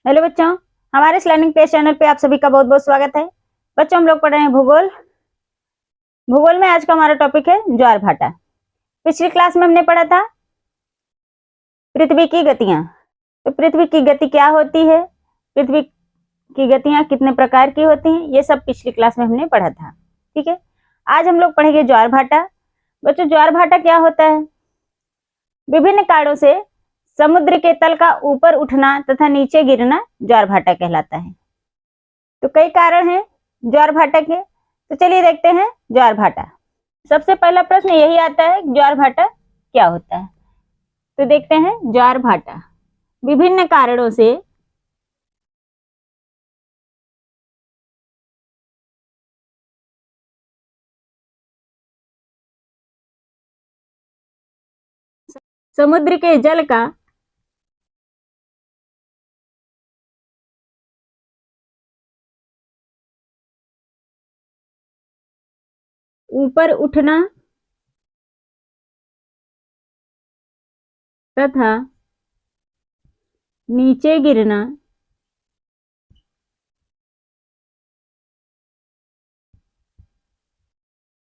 Hello बच्चों, हमारे इस लर्निंग पेज चैनल पे आप सभी का बहुत बहुत स्वागत है। बच्चों, हम लोग पढ़ रहे हैं भूगोल। भूगोल में आज का हमारा टॉपिक है ज्वार भाटा। पिछली क्लास में हमने पढ़ा था पृथ्वी की गतियां। तो पृथ्वी की गति क्या होती है, पृथ्वी की गतियां कितने प्रकार की होती हैं, ये सब पिछली क्लास में हमने पढ़ा था। ठीक है, आज हम लोग पढ़ेंगे ज्वार भाटा। बच्चों, ज्वार भाटा क्या होता है? विभिन्न कारणों से समुद्र के तल का ऊपर उठना तथा नीचे गिरना ज्वार भाटा कहलाता है। तो कई कारण हैं ज्वार भाटा के, तो चलिए देखते हैं ज्वार भाटा। सबसे पहला प्रश्न यही आता है, ज्वार भाटा क्या होता है? तो देखते हैं ज्वार भाटा। विभिन्न कारणों से समुद्र के जल का ऊपर उठना तथा नीचे गिरना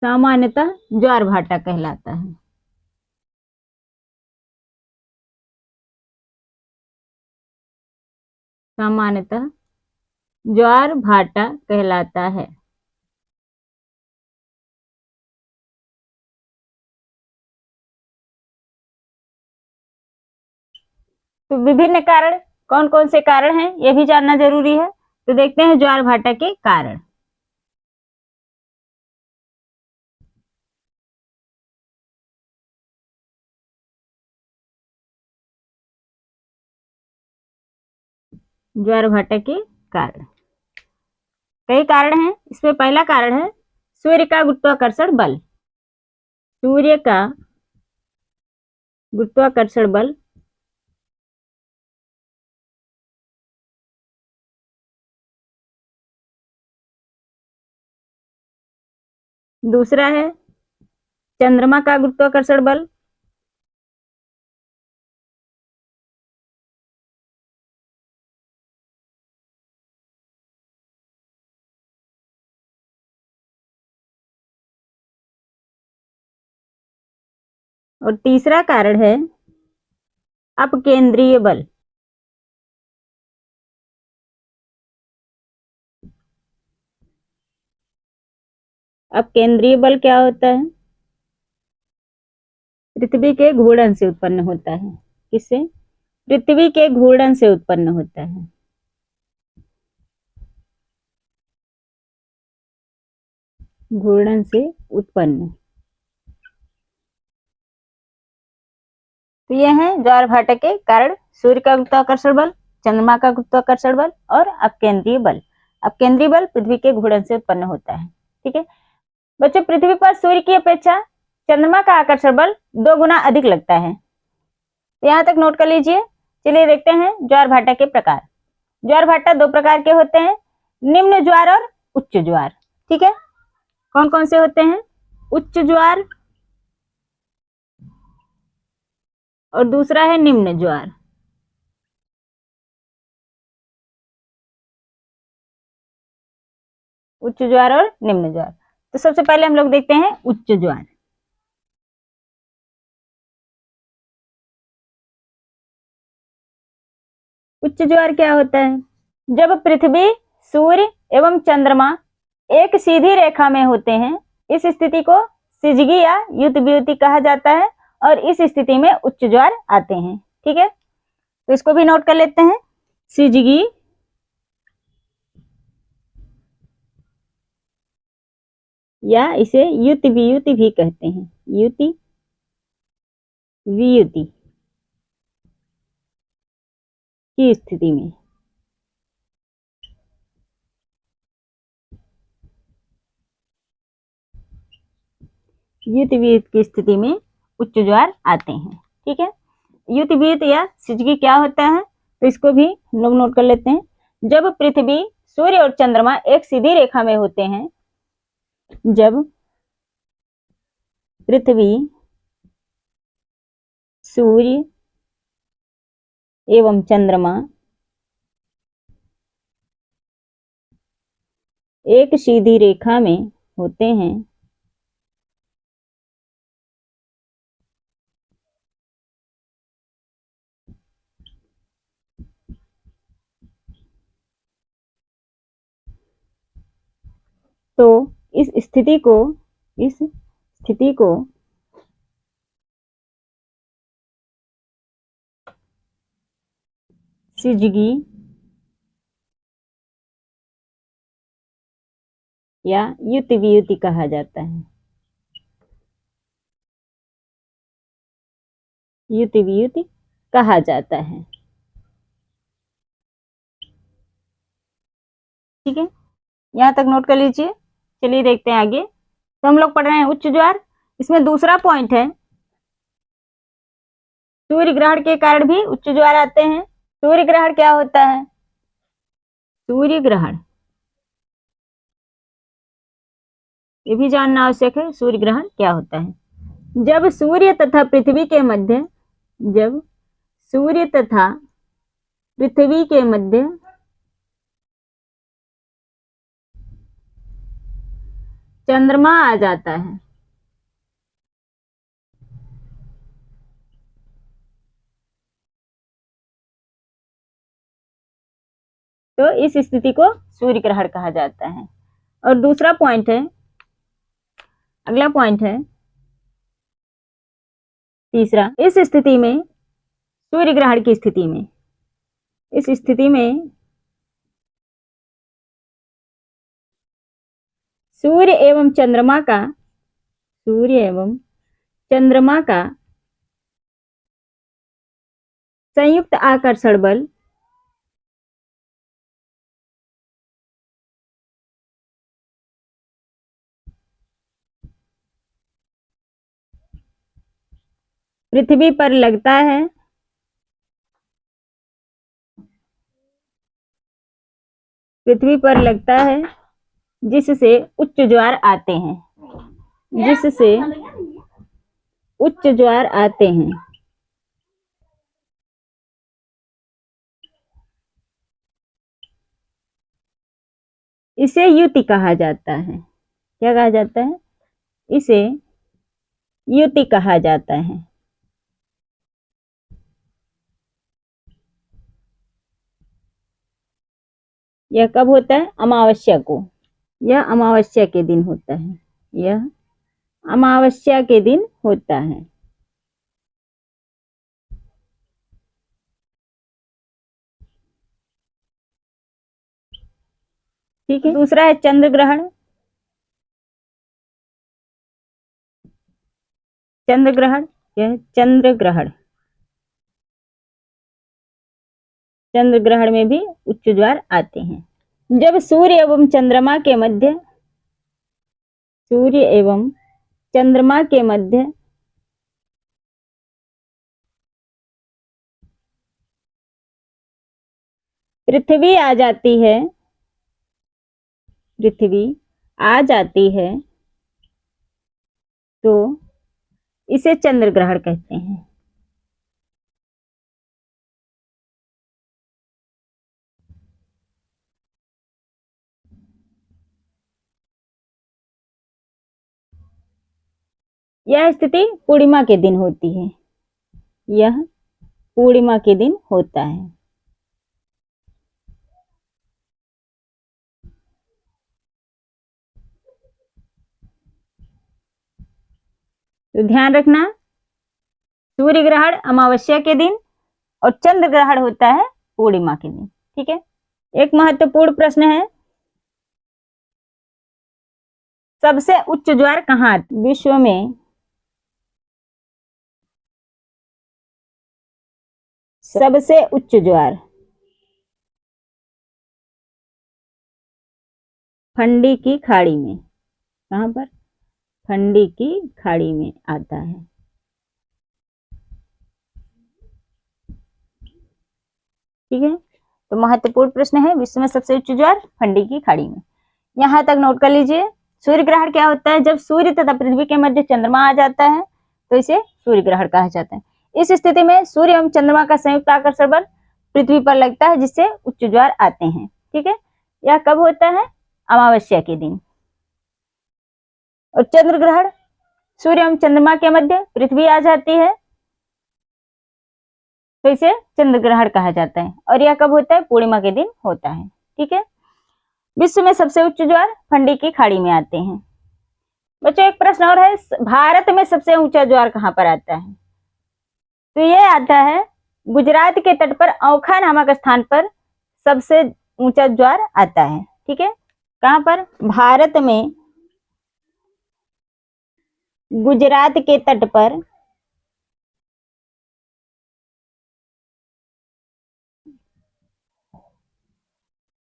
सामान्यतः ज्वार भाटा कहलाता है। सामान्यतः ज्वार भाटा कहलाता है। तो विभिन्न कारण कौन कौन से कारण हैं, यह भी जानना जरूरी है। तो देखते हैं ज्वार भाटा के कारण। ज्वार भाटा के कारण कई कारण हैं। इसमें पहला कारण है सूर्य का गुरुत्वाकर्षण बल। सूर्य का गुरुत्वाकर्षण बल दूसरा है चंद्रमा का गुरुत्वाकर्षण बल। और तीसरा कारण है अपकेंद्रीय बल। अपकेंद्रीय बल क्या होता है? पृथ्वी के घूर्णन से उत्पन्न होता है। किससे? पृथ्वी के घूर्णन से उत्पन्न होता है। घूर्णन से उत्पन्न। तो यह है ज्वार भाटा के कारण, सूर्य का गुरुत्वाकर्षण बल, चंद्रमा का गुरुत्वाकर्षण बल और अपकेंद्रीय बल। अपकेंद्रीय बल पृथ्वी के घूर्णन से उत्पन्न होता है। ठीक है बच्चों, पृथ्वी पर सूर्य की अपेक्षा चंद्रमा का आकर्षण बल 2 गुना अधिक लगता है। तो यहां तक नोट कर लीजिए। चलिए देखते हैं ज्वार भाटा के प्रकार। ज्वार भाटा 2 प्रकार के होते हैं, निम्न ज्वार और उच्च ज्वार। ठीक है, कौन कौन से होते हैं? उच्च ज्वार और दूसरा है निम्न ज्वार। उच्च ज्वार और निम्न ज्वार। तो सबसे पहले हम लोग देखते हैं उच्च ज्वार। उच्च ज्वार क्या होता है? जब पृथ्वी, सूर्य एवं चंद्रमा एक सीधी रेखा में होते हैं, इस स्थिति को सिजगी या युतव्युति कहा जाता है और इस स्थिति में उच्च ज्वार आते हैं। ठीक है, तो इसको भी नोट कर लेते हैं। सिजगी या इसे युति वियुति भी कहते हैं। युति वियुति की स्थिति में युति वियुत की स्थिति में उच्च ज्वार आते हैं। ठीक है, युति वियुत या सिजगी क्या होता है, तो इसको भी हम लोग नोट कर लेते हैं। जब पृथ्वी, सूर्य और चंद्रमा एक सीधी रेखा में होते हैं, जब पृथ्वी, सूर्य एवं चंद्रमा एक सीधी रेखा में होते हैं तो इस स्थिति को सिजगी या युति कहा जाता है। युति कहा जाता है। ठीक है, यहाँ तक नोट कर लीजिए। चलिए देखते हैं आगे। तो हम लोग पढ़ रहे हैं उच्च ज्वार। इसमें दूसरा पॉइंट है, सूर्य ग्रहण के कारण भी उच्च ज्वार आते हैं। सूर्य ग्रहण क्या होता है? सूर्य ग्रहण ये भी जानना आवश्यक है। सूर्य ग्रहण क्या होता है? जब सूर्य तथा पृथ्वी के मध्य चंद्रमा आ जाता है, तो इस स्थिति को सूर्य ग्रहण कहा जाता है। और दूसरा पॉइंट है, अगला पॉइंट है तीसरा। इस स्थिति में, सूर्य ग्रहण की स्थिति में, इस स्थिति में सूर्य एवं चंद्रमा का संयुक्त आकर्षण बल पृथ्वी पर लगता है, जिससे उच्च ज्वार आते हैं, इसे युति कहा जाता है। क्या कहा जाता है? इसे युति कहा जाता है। यह कब होता है? अमावस्या को। यह अमावस्या के दिन होता है। यह अमावस्या के दिन होता है। ठीक है। दूसरा है चंद्र ग्रहण। यह चंद्र ग्रहण में भी उच्च ज्वार आते हैं। जब सूर्य एवं चंद्रमा के मध्य पृथ्वी आ जाती है तो इसे चंद्र ग्रहण कहते हैं। यह स्थिति पूर्णिमा के दिन होती है। यह पूर्णिमा के दिन होता है। तो ध्यान रखना, सूर्य ग्रहण अमावस्या के दिन और चंद्र ग्रहण होता है पूर्णिमा के दिन। ठीक है। एक महत्वपूर्ण प्रश्न है, सबसे उच्च ज्वार कहाँ? विश्व में सबसे उच्च ज्वार फंडी की खाड़ी में। कहाँ पर? फंडी की खाड़ी में आता है। ठीक है। तो महत्वपूर्ण प्रश्न है, विश्व में सबसे उच्च ज्वार फंडी की खाड़ी में। यहां तक नोट कर लीजिए। सूर्य ग्रहण क्या होता है? जब सूर्य तथा पृथ्वी के मध्य चंद्रमा आ जाता है तो इसे सूर्य ग्रहण कहा जाता है। इस स्थिति में सूर्य एवं चंद्रमा का संयुक्त आकर्षण बल पृथ्वी पर लगता है, जिससे उच्च ज्वार आते हैं। ठीक है। यह कब होता है? अमावस्या के दिन। और चंद्र ग्रहण, सूर्य एवं चंद्रमा के मध्य पृथ्वी आ जाती है तो इसे चंद्र ग्रहण कहा जाता है। और यह कब होता है? पूर्णिमा के दिन होता है। ठीक है। विश्व में सबसे उच्च ज्वार फंडी की खाड़ी में आते हैं। बच्चों एक प्रश्न और है, भारत में सबसे ऊंचा ज्वार कहां पर आता है? तो ये आता है गुजरात के तट पर औखा नामक स्थान पर सबसे ऊंचा ज्वार आता है। ठीक है। कहां पर? भारत में गुजरात के तट पर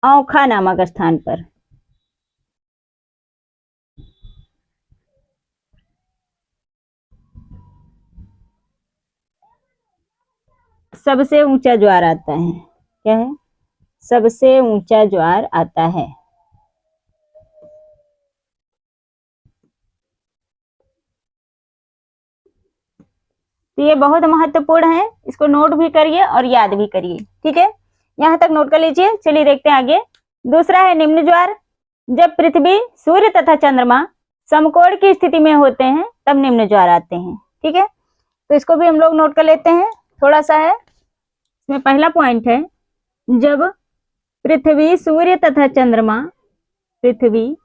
औखा नामक स्थान पर सबसे ऊंचा ज्वार आता है। क्या है? सबसे ऊंचा ज्वार आता है। तो ये बहुत महत्वपूर्ण है, इसको नोट भी करिए और याद भी करिए। ठीक है, यहां तक नोट कर लीजिए। चलिए देखते हैं आगे। दूसरा है निम्न ज्वार। जब पृथ्वी, सूर्य तथा चंद्रमा समकोण की स्थिति में होते हैं तब निम्न ज्वार आते हैं। ठीक है, तो इसको भी हम लोग नोट कर लेते हैं। थोड़ा सा है, इसमें पहला पॉइंट है, जब पृथ्वी, सूर्य तथा चंद्रमा, पृथ्वी,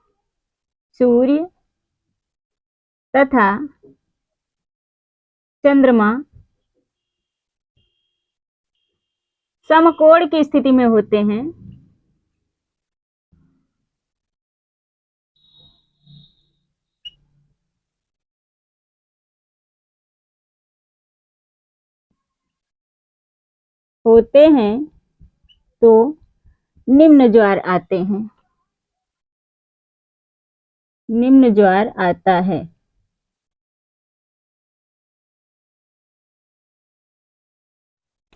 सूर्य तथा चंद्रमा समकोण की स्थिति में होते हैं तो निम्न ज्वार आते हैं। निम्न ज्वार आता है।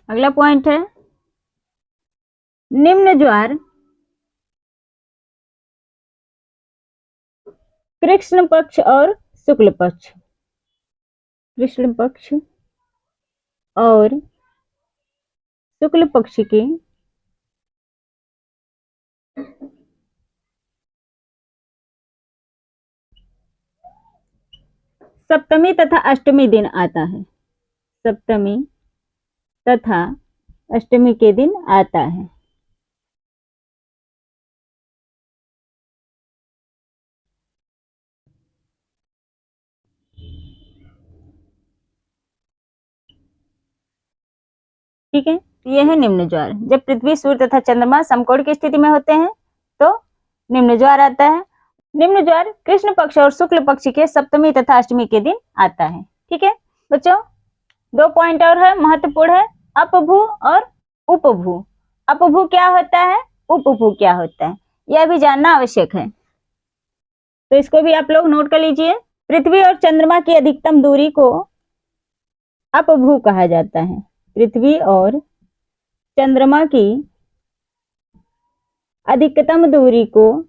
अगला पॉइंट है, निम्न ज्वार कृष्ण पक्ष और शुक्ल पक्ष, कृष्ण पक्ष और शुक्ल पक्ष के सप्तमी तथा अष्टमी दिन आता है। सप्तमी तथा अष्टमी के दिन आता है। ठीक है, यह है निम्न ज्वार। जब पृथ्वी, सूर्य तथा चंद्रमा समकोण की स्थिति में होते हैं तो निम्न ज्वार आता है। निम्न ज्वार कृष्ण पक्ष और शुक्ल पक्ष के सप्तमी तथा अष्टमी के दिन आता है। ठीक है बच्चों, दो पॉइंट और है, महत्वपूर्ण है, अपभू और उपभू। अपभू क्या होता है, उपभू क्या होता है, यह भी जानना आवश्यक है। तो इसको भी आप लोग नोट कर लीजिए। पृथ्वी और चंद्रमा की अधिकतम दूरी को अपभू कहा जाता है। पृथ्वी और चंद्रमा की अधिकतम दूरी को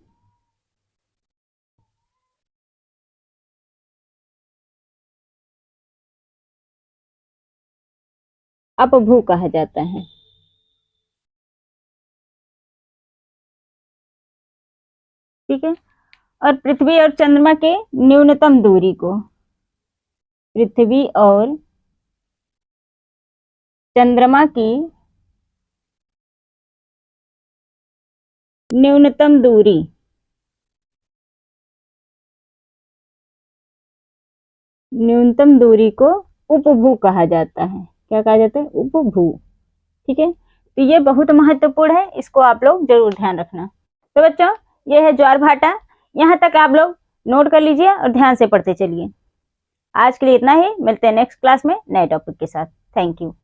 अपभू कहा जाता है। ठीक है, और पृथ्वी और चंद्रमा के न्यूनतम दूरी को, पृथ्वी और चंद्रमा की न्यूनतम दूरी को उपभू कहा जाता है। क्या कहा जाता है? उपभू। ठीक है, तो ये बहुत महत्वपूर्ण है, इसको आप लोग जरूर ध्यान रखना। तो बच्चों ये है ज्वार भाटा, यहाँ तक आप लोग नोट कर लीजिए और ध्यान से पढ़ते चलिए। आज के लिए इतना ही, मिलते हैं नेक्स्ट क्लास में नए टॉपिक के साथ। Thank you.